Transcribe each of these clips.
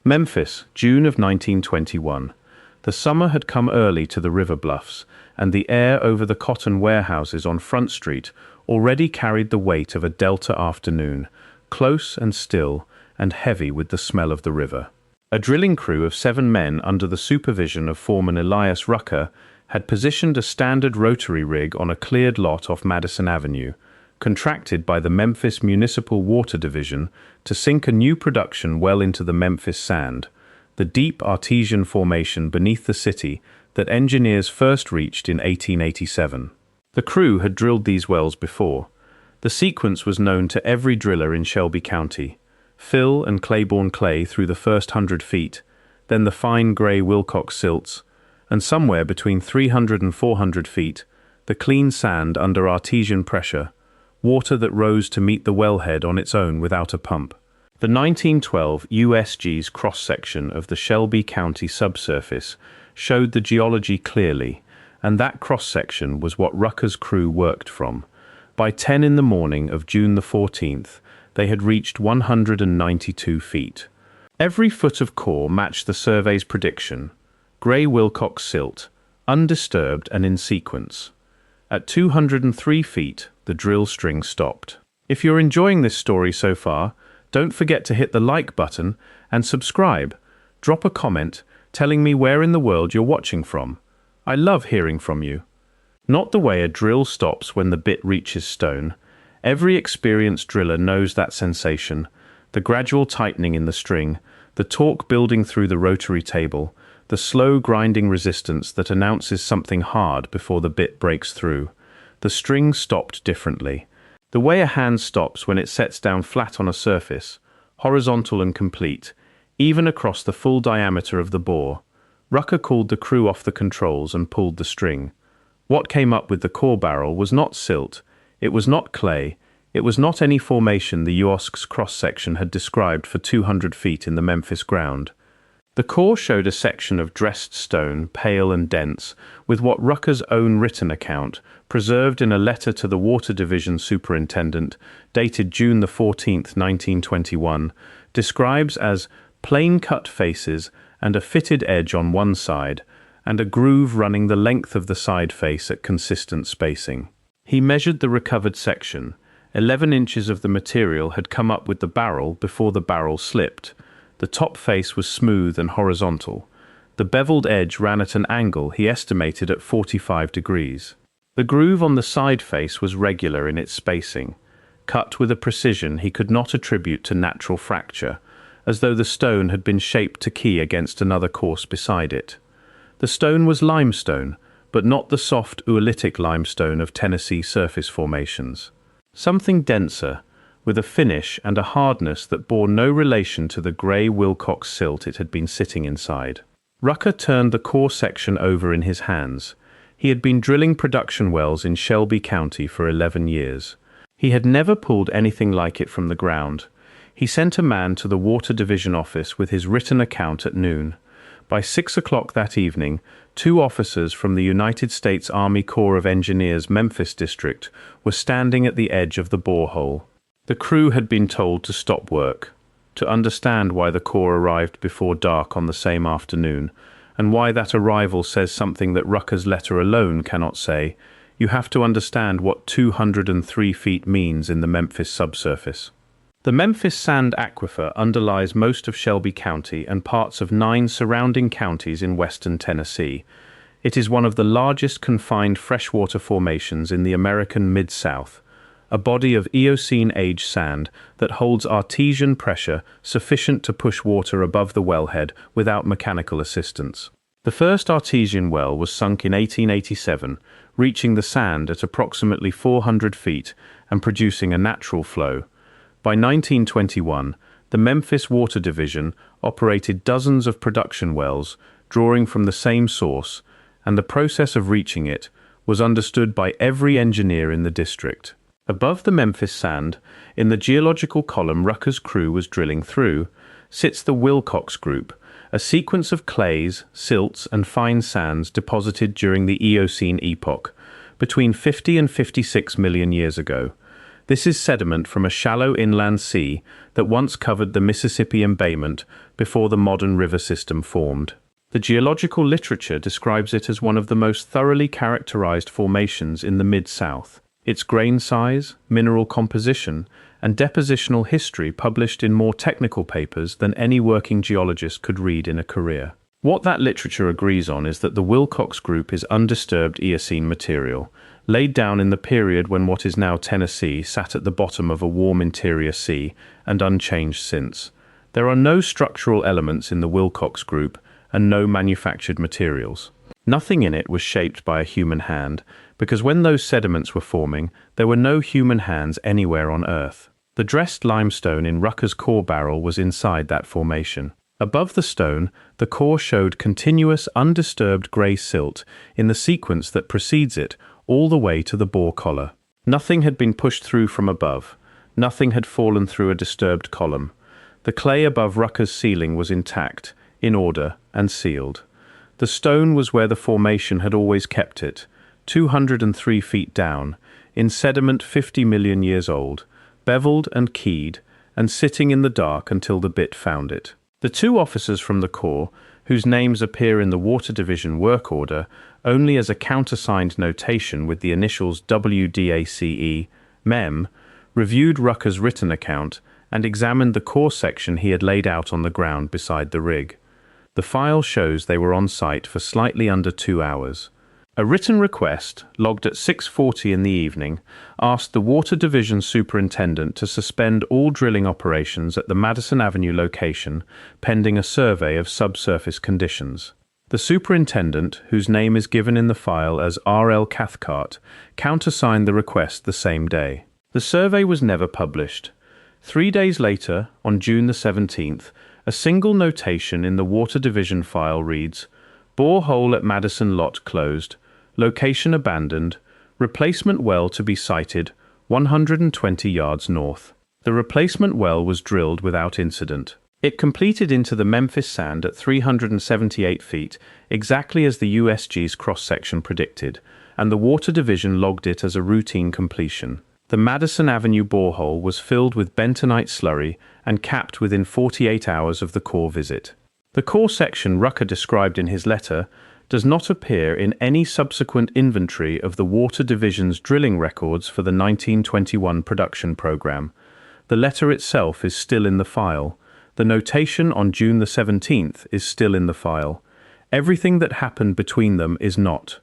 Memphis, June of 1921. The summer had come early to the river bluffs, and the air over the cotton warehouses on Front Street already carried the weight of a Delta afternoon, close and still, and heavy with the smell of the river. A drilling crew of 7 men under the supervision of foreman Elias Rucker had positioned a standard rotary rig on a cleared lot off Madison Avenue, contracted by the Memphis Municipal Water Division to sink a new production well into the Memphis sand, the deep artesian formation beneath the city that engineers first reached in 1887. The crew had drilled these wells before. The sequence was known to every driller in Shelby County: fill and claiborne clay through the first 100 feet, then the fine grey Wilcox silts, and somewhere between 300 and 400 feet, the clean sand under artesian pressure, water that rose to meet the wellhead on its own without a pump. The 1912 USG's cross-section of the Shelby County subsurface showed the geology clearly, and that cross-section was what Rucker's crew worked from. By 10 in the morning of June the 14th, they had reached 192 feet. Every foot of core matched the survey's prediction: grey Wilcox silt, undisturbed and in sequence. At 203 feet, the drill string stopped. If you're enjoying this story so far, don't forget to hit the like button and subscribe. Drop a comment telling me where in the world you're watching from. I love hearing from you. Not the way a drill stops when the bit reaches stone. Every experienced driller knows that sensation: the gradual tightening in the string, the torque building through the rotary table, the slow grinding resistance that announces something hard before the bit breaks through. The string stopped differently. The way a hand stops when it sets down flat on a surface, horizontal and complete, even across the full diameter of the bore. Rucker called the crew off the controls and pulled the string. What came up with the core barrel was not silt, it was not clay, it was not any formation the USG's cross-section had described for 200 feet in the Memphis ground. The core showed a section of dressed stone, pale and dense, with what Rucker's own written account, preserved in a letter to the Water Division Superintendent, dated June the 14th, 1921, describes as plain-cut faces and a fitted edge on one side, and a groove running the length of the side face at consistent spacing. He measured the recovered section. 11 inches of the material had come up with the barrel before the barrel slipped. The top face was smooth and horizontal. The beveled edge ran at an angle he estimated at 45 degrees. The groove on the side face was regular in its spacing, cut with a precision he could not attribute to natural fracture, as though the stone had been shaped to key against another course beside it. The stone was limestone, but not the soft oolitic limestone of Tennessee surface formations. Something denser, with a finish and a hardness that bore no relation to the grey Wilcox silt it had been sitting inside. Rucker turned the core section over in his hands. He had been drilling production wells in Shelby County for 11 years. He had never pulled anything like it from the ground. He sent a man to the Water Division office with his written account at noon. By 6 o'clock that evening, 2 officers from the United States Army Corps of Engineers Memphis district were standing at the edge of the borehole. The crew had been told to stop work, to understand why the Corps arrived before dark on the same afternoon, and why that arrival says something that Rucker's letter alone cannot say. You have to understand what 203 feet means in the Memphis subsurface. The Memphis sand aquifer underlies most of Shelby County and parts of 9 surrounding counties in western Tennessee. It is one of the largest confined freshwater formations in the American Mid-South, a body of Eocene-age sand that holds artesian pressure sufficient to push water above the wellhead without mechanical assistance. The first artesian well was sunk in 1887, reaching the sand at approximately 400 feet and producing a natural flow. By 1921, the Memphis Water Division operated dozens of production wells, drawing from the same source, and the process of reaching it was understood by every engineer in the district. Above the Memphis sand, in the geological column Rucker's crew was drilling through, sits the Wilcox Group, a sequence of clays, silts, and fine sands deposited during the Eocene epoch, between 50 and 56 million years ago. This is sediment from a shallow inland sea that once covered the Mississippi embayment before the modern river system formed. The geological literature describes it as one of the most thoroughly characterized formations in the Mid-South. Its grain size, mineral composition, and depositional history published in more technical papers than any working geologist could read in a career. What that literature agrees on is that the Wilcox Group is undisturbed Eocene material, laid down in the period when what is now Tennessee sat at the bottom of a warm interior sea, and unchanged since. There are no structural elements in the Wilcox Group, and no manufactured materials. Nothing in it was shaped by a human hand, because when those sediments were forming, there were no human hands anywhere on Earth. The dressed limestone in Rucker's core barrel was inside that formation. Above the stone, the core showed continuous, undisturbed grey silt in the sequence that precedes it, all the way to the bore collar. Nothing had been pushed through from above. Nothing had fallen through a disturbed column. The clay above Rucker's ceiling was intact, in order, and sealed. The stone was where the formation had always kept it, 203 feet down, in sediment 50 million years old, beveled and keyed, and sitting in the dark until the bit found it. The two officers from the Corps, whose names appear in the Water Division work order only as a countersigned notation with the initials WDACE, MEM, reviewed Rucker's written account and examined the core section he had laid out on the ground beside the rig. The file shows they were on site for slightly under 2 hours. A written request, logged at 6:40 in the evening, asked the Water Division superintendent to suspend all drilling operations at the Madison Avenue location pending a survey of subsurface conditions. The superintendent, whose name is given in the file as R.L. Cathcart, countersigned the request the same day. The survey was never published. 3 days later, on June the 17th, a single notation in the Water Division file reads, "Borehole at Madison lot closed. Location abandoned. Replacement well to be sited 120 yards north." The replacement well was drilled without incident. It completed into the Memphis sand at 378 feet, exactly as the USG's cross-section predicted, and the Water Division logged it as a routine completion. The Madison Avenue borehole was filled with bentonite slurry and capped within 48 hours of the core visit. The core section Rucker described in his letter does not appear in any subsequent inventory of the Water Division's drilling records for the 1921 production program. The letter itself is still in the file. The notation on June the 17th is still in the file. Everything that happened between them is not.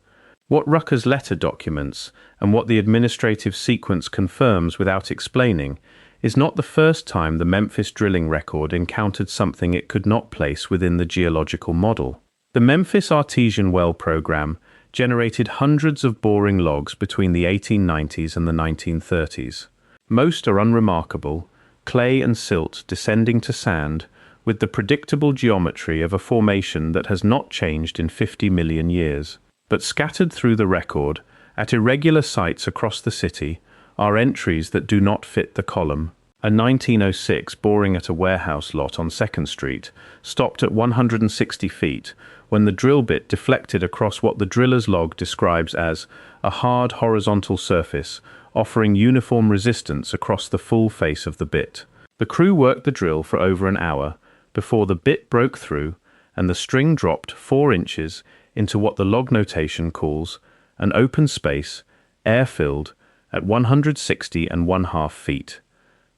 What Rucker's letter documents, and what the administrative sequence confirms without explaining, is not the first time the Memphis drilling record encountered something it could not place within the geological model. The Memphis artesian well program generated hundreds of boring logs between the 1890s and the 1930s. Most are unremarkable, clay and silt descending to sand, with the predictable geometry of a formation that has not changed in 50 million years. But scattered through the record, at irregular sites across the city, are entries that do not fit the column. A 1906 boring at a warehouse lot on 2nd Street stopped at 160 feet when the drill bit deflected across what the driller's log describes as a hard horizontal surface, offering uniform resistance across the full face of the bit. The crew worked the drill for over an hour before the bit broke through and the string dropped 4 inches into what the log notation calls an open space, air-filled, at 160½ feet.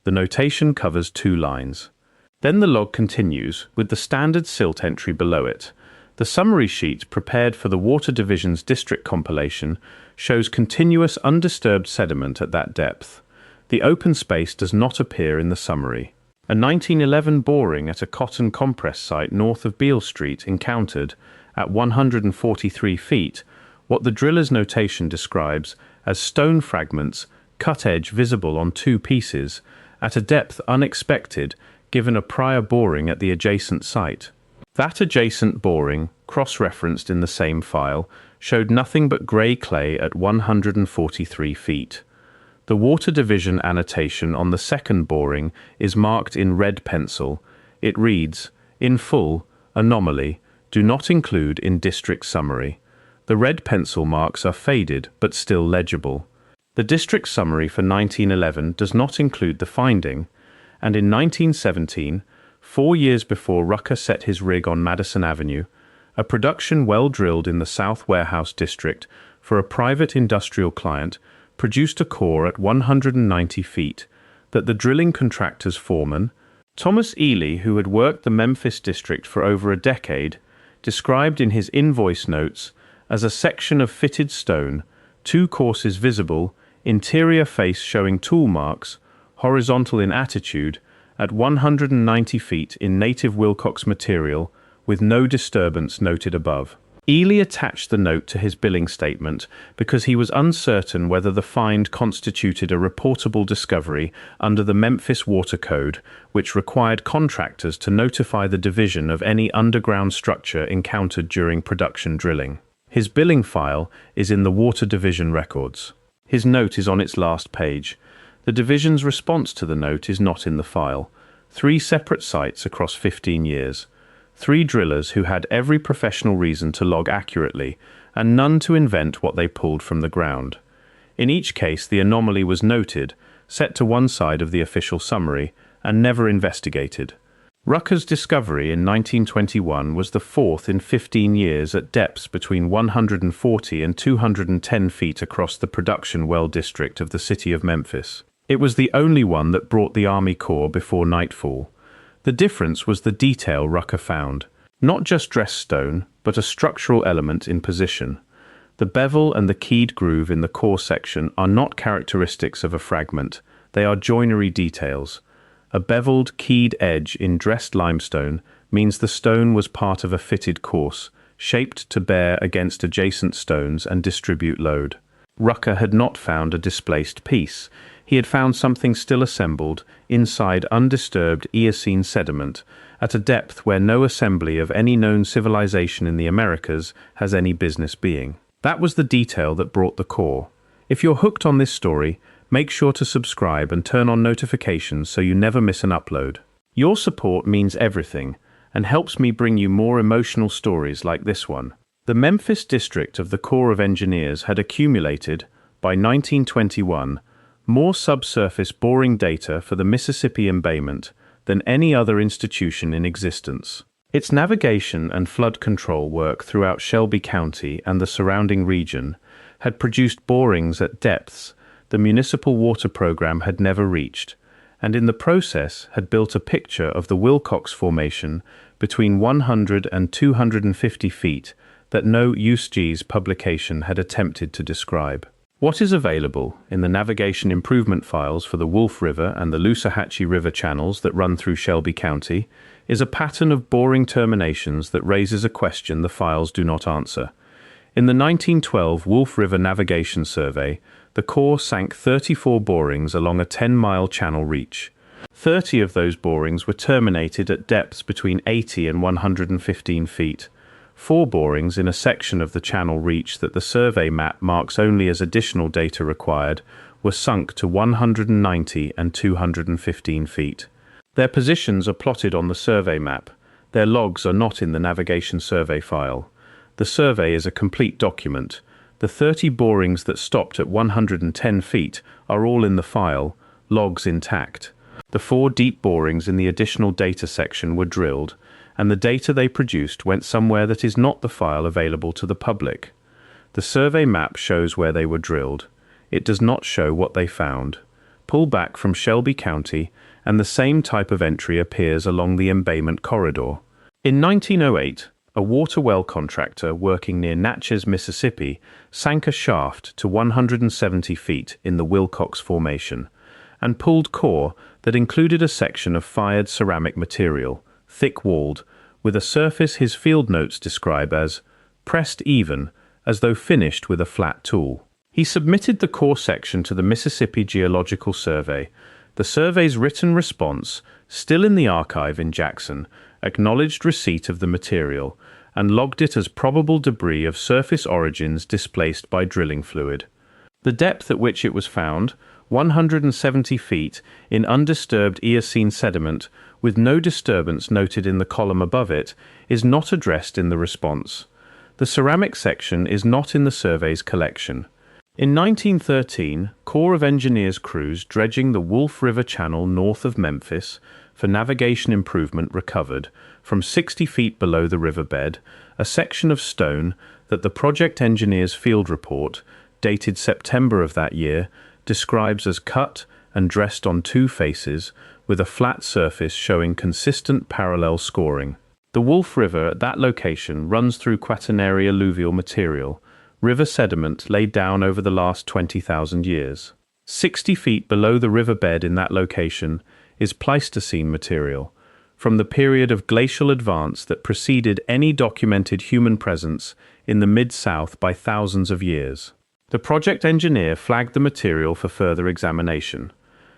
The notation covers 2 lines. Then the log continues with the standard silt entry below it. The summary sheet prepared for the Water Division's district compilation shows continuous undisturbed sediment at that depth. The open space does not appear in the summary. A 1911 boring at a cotton compress site north of Beale Street encountered, at 143 feet, what the driller's notation describes as stone fragments, cut edge visible on 2 pieces, at a depth unexpected given a prior boring at the adjacent site. That adjacent boring, cross-referenced in the same file, showed nothing but grey clay at 143 feet. The Water Division annotation on the second boring is marked in red pencil. It reads, "In full, anomaly, do not include in district summary." The red pencil marks are faded but still legible. The district summary for 1911 does not include the finding, and in 1917, 4 years before Rucker set his rig on Madison Avenue, a production well drilled in the South Warehouse district for a private industrial client produced a core at 190 feet that the drilling contractor's foreman, Thomas Ely, who had worked the Memphis district for over a decade, described in his invoice notes as a section of fitted stone, 2 courses visible, interior face showing tool marks, horizontal in attitude, at 190 feet in native Wilcox material, with no disturbance noted above. Ely attached the note to his billing statement because he was uncertain whether the find constituted a reportable discovery under the Memphis Water Code, which required contractors to notify the division of any underground structure encountered during production drilling. His billing file is in the Water Division records. His note is on its last page. The division's response to the note is not in the file. 3 separate sites across 15 years. 3 drillers who had every professional reason to log accurately, and none to invent what they pulled from the ground. In each case, the anomaly was noted, set to one side of the official summary, and never investigated. Rucker's discovery in 1921 was the 4th in 15 years at depths between 140 and 210 feet across the production well district of the city of Memphis. It was the only one that brought the Army Corps before nightfall. The difference was the detail Rucker found. Not just dressed stone, but a structural element in position. The bevel and the keyed groove in the core section are not characteristics of a fragment. They are joinery details. A beveled, keyed edge in dressed limestone means the stone was part of a fitted course, shaped to bear against adjacent stones and distribute load. Rucker had not found a displaced piece. He had found something still assembled inside undisturbed Eocene sediment at a depth where no assembly of any known civilization in the Americas has any business being. That was the detail that brought the core. If you're hooked on this story, make sure to subscribe and turn on notifications so you never miss an upload. Your support means everything and helps me bring you more emotional stories like this one. The Memphis district of the Corps of Engineers had accumulated, by 1921, more subsurface boring data for the Mississippi embayment than any other institution in existence. Its navigation and flood control work throughout Shelby County and the surrounding region had produced borings at depths the municipal water program had never reached, and in the process had built a picture of the Wilcox Formation between 100 and 250 feet that no USG's publication had attempted to describe. What is available in the navigation improvement files for the Wolf River and the Loosahatchee River channels that run through Shelby County is a pattern of boring terminations that raises a question the files do not answer. In the 1912 Wolf River Navigation Survey, the Corps sank 34 borings along a 10-mile channel reach. 30 of those borings were terminated at depths between 80 and 115 feet. 4 borings in a section of the channel reach that the survey map marks only as additional data required were sunk to 190 and 215 feet. Their positions are plotted on the survey map. Their logs are not in the navigation survey file. The survey is a complete document. The 30 borings that stopped at 110 feet are all in the file, logs intact. The 4 deep borings in the additional data section were drilled, and the data they produced went somewhere that is not the file available to the public. The survey map shows where they were drilled. It does not show what they found. Pull back from Shelby County, and the same type of entry appears along the embayment corridor. In 1908, a water well contractor working near Natchez, Mississippi, sank a shaft to 170 feet in the Wilcox Formation and pulled core that included a section of fired ceramic material, thick-walled, with a surface his field notes describe as pressed even, as though finished with a flat tool. He submitted the core section to the Mississippi Geological Survey. The survey's written response, still in the archive in Jackson, acknowledged receipt of the material and logged it as probable debris of surface origins displaced by drilling fluid. The depth at which it was found, 170 feet, in undisturbed Eocene sediment, with no disturbance noted in the column above it, is not addressed in the response. The ceramic section is not in the survey's collection. In 1913, Corps of Engineers crews dredging the Wolf River Channel north of Memphis for navigation improvement recovered, from 60 feet below the riverbed, a section of stone that the project engineer's field report, dated September of that year, describes as cut and dressed on two faces, with a flat surface showing consistent parallel scoring. The Wolf River at that location runs through Quaternary alluvial material, river sediment laid down over the last 20,000 years. 60 feet below the riverbed in that location is Pleistocene material, from the period of glacial advance that preceded any documented human presence in the Mid-South by thousands of years. The project engineer flagged the material for further examination.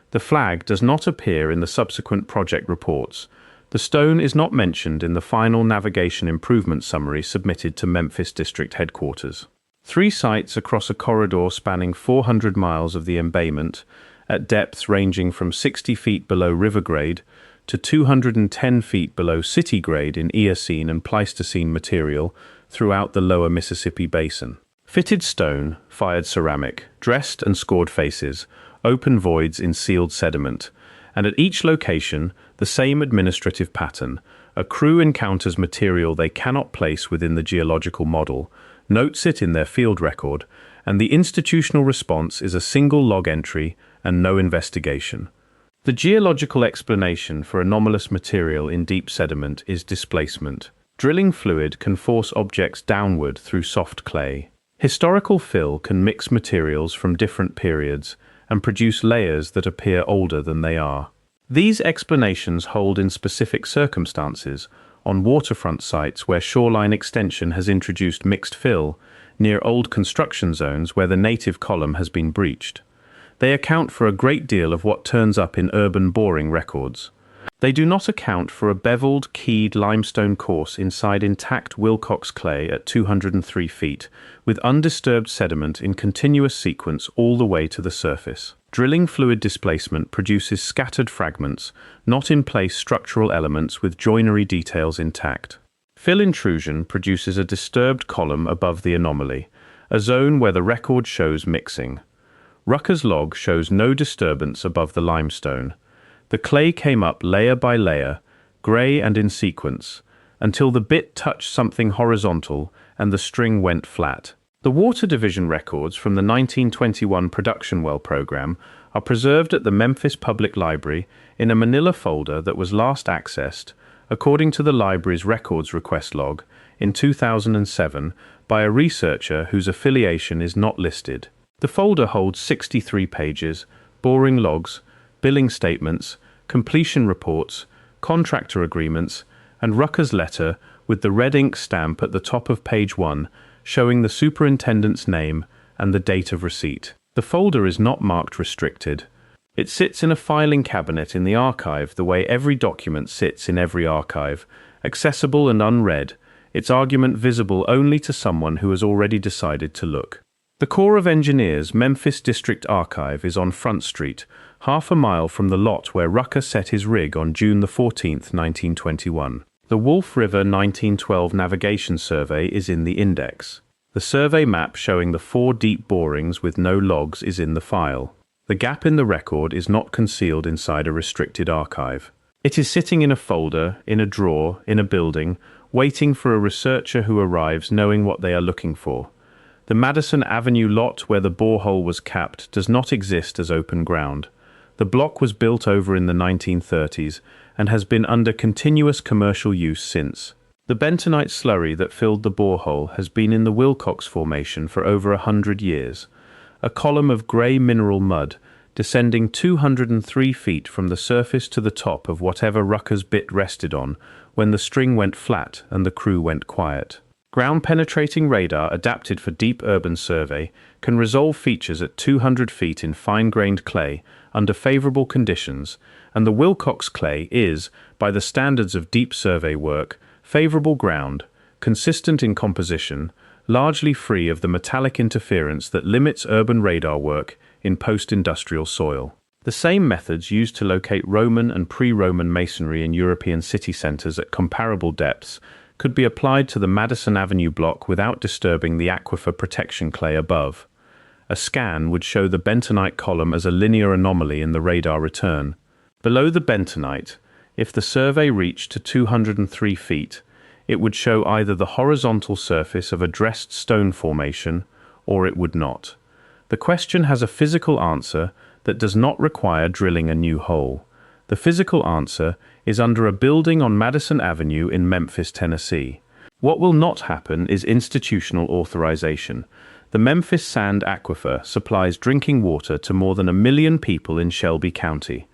The flag does not appear in the subsequent project reports. The stone is not mentioned in the final navigation improvement summary submitted to Memphis District Headquarters. 3 sites across a corridor spanning 400 miles of the embayment, at depths ranging from 60 feet below river grade to 210 feet below city grade in Eocene and Pleistocene material throughout the lower Mississippi Basin. Fitted stone, fired ceramic, dressed and scored faces, open voids in sealed sediment, and at each location, the same administrative pattern. A crew encounters material they cannot place within the geological model, notes it in their field record, and the institutional response is a single log entry and no investigation. The geological explanation for anomalous material in deep sediment is displacement. Drilling fluid can force objects downward through soft clay. Historical fill can mix materials from different periods and produce layers that appear older than they are. These explanations hold in specific circumstances, on waterfront sites where shoreline extension has introduced mixed fill, near old construction zones where the native column has been breached. They account for a great deal of what turns up in urban boring records. They do not account for a beveled, keyed limestone course inside intact Wilcox clay at 203 feet, with undisturbed sediment in continuous sequence all the way to the surface. Drilling fluid displacement produces scattered fragments, not in place structural elements with joinery details intact. Fill intrusion produces a disturbed column above the anomaly, a zone where the record shows mixing. Rucker's log shows no disturbance above the limestone. The clay came up layer by layer, grey and in sequence, until the bit touched something horizontal and the string went flat. The water division records from the 1921 production well program are preserved at the Memphis Public Library in a manila folder that was last accessed, according to the library's records request log, in 2007 by a researcher whose affiliation is not listed. The folder holds 63 pages, boring logs, billing statements, completion reports, contractor agreements, and Rucker's letter with the red ink stamp at the top of page 1, showing the superintendent's name and the date of receipt. The folder is not marked restricted. It sits in a filing cabinet in the archive the way every document sits in every archive, accessible and unread, its argument visible only to someone who has already decided to look. The Corps of Engineers Memphis District Archive is on Front Street, half a mile from the lot where Rucker set his rig on June 14, 1921. The Wolf River 1912 Navigation Survey is in the index. The survey map showing the 4 deep borings with no logs is in the file. The gap in the record is not concealed inside a restricted archive. It is sitting in a folder, in a drawer, in a building, waiting for a researcher who arrives knowing what they are looking for. The Madison Avenue lot where the borehole was capped does not exist as open ground. The block was built over in the 1930s and has been under continuous commercial use since. The bentonite slurry that filled the borehole has been in the Wilcox Formation for over 100 years, a column of grey mineral mud descending 203 feet from the surface to the top of whatever Rucker's bit rested on when the string went flat and the crew went quiet. Ground-penetrating radar adapted for deep urban survey can resolve features at 200 feet in fine-grained clay under favorable conditions, and the Wilcox clay is, by the standards of deep survey work, favorable ground, consistent in composition, largely free of the metallic interference that limits urban radar work in post-industrial soil. The same methods used to locate Roman and pre-Roman masonry in European city centers at comparable depths could be applied to the Madison Avenue block without disturbing the aquifer protection clay above. A scan would show the bentonite column as a linear anomaly in the radar return. Below the bentonite, if the survey reached to 203 feet, it would show either the horizontal surface of a dressed stone formation or it would not. The question has a physical answer that does not require drilling a new hole. The physical answer is under a building on Madison Avenue in Memphis, Tennessee. What will not happen is institutional authorization. The Memphis Sand Aquifer supplies drinking water to more than 1 million people in Shelby County.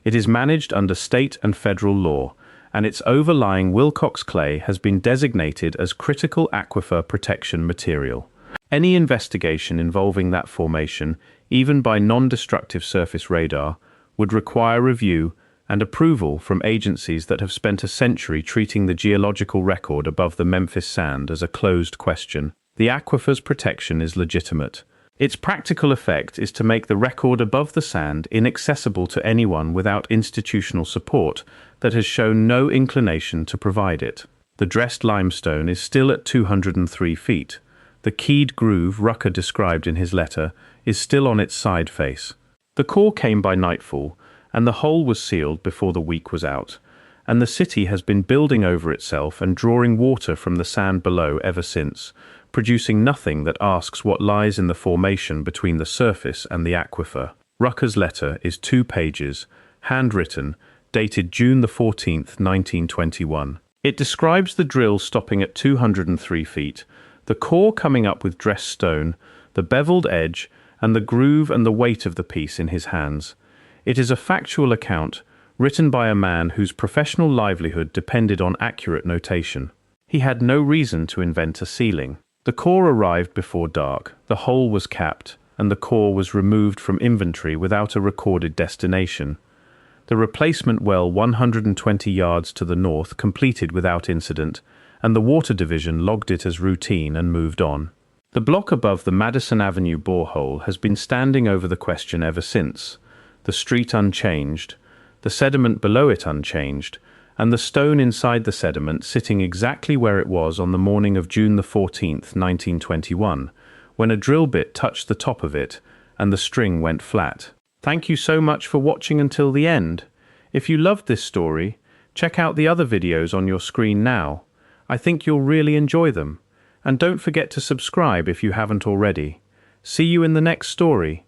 It is managed under state and federal law, and its overlying Wilcox clay has been designated as critical aquifer protection material. Any investigation involving that formation, even by non-destructive surface radar, would require review and approval from agencies that have spent a century treating the geological record above the Memphis sand as a closed question. The aquifer's protection is legitimate. Its practical effect is to make the record above the sand inaccessible to anyone without institutional support that has shown no inclination to provide it. The dressed limestone is still at 203 feet. The keyed groove Rucker described in his letter is still on its side face. The core came by nightfall, and the hole was sealed before the week was out, and the city has been building over itself and drawing water from the sand below ever since, producing nothing that asks what lies in the formation between the surface and the aquifer. Rucker's letter is 2 pages, handwritten, dated June 14, 1921. It describes the drill stopping at 203 feet, the core coming up with dressed stone, the beveled edge, and the groove and the weight of the piece in his hands. It is a factual account, written by a man whose professional livelihood depended on accurate notation. He had no reason to invent a ceiling. The core arrived before dark, the hole was capped, and the core was removed from inventory without a recorded destination. The replacement well 120 yards to the north completed without incident, and the water division logged it as routine and moved on. The block above the Madison Avenue borehole has been standing over the question ever since, the street unchanged, the sediment below it unchanged, and the stone inside the sediment sitting exactly where it was on the morning of June 14th, 1921, when a drill bit touched the top of it and the string went flat. Thank you so much for watching until the end. If you loved this story, check out the other videos on your screen now. I think you'll really enjoy them. And don't forget to subscribe if you haven't already. See you in the next story.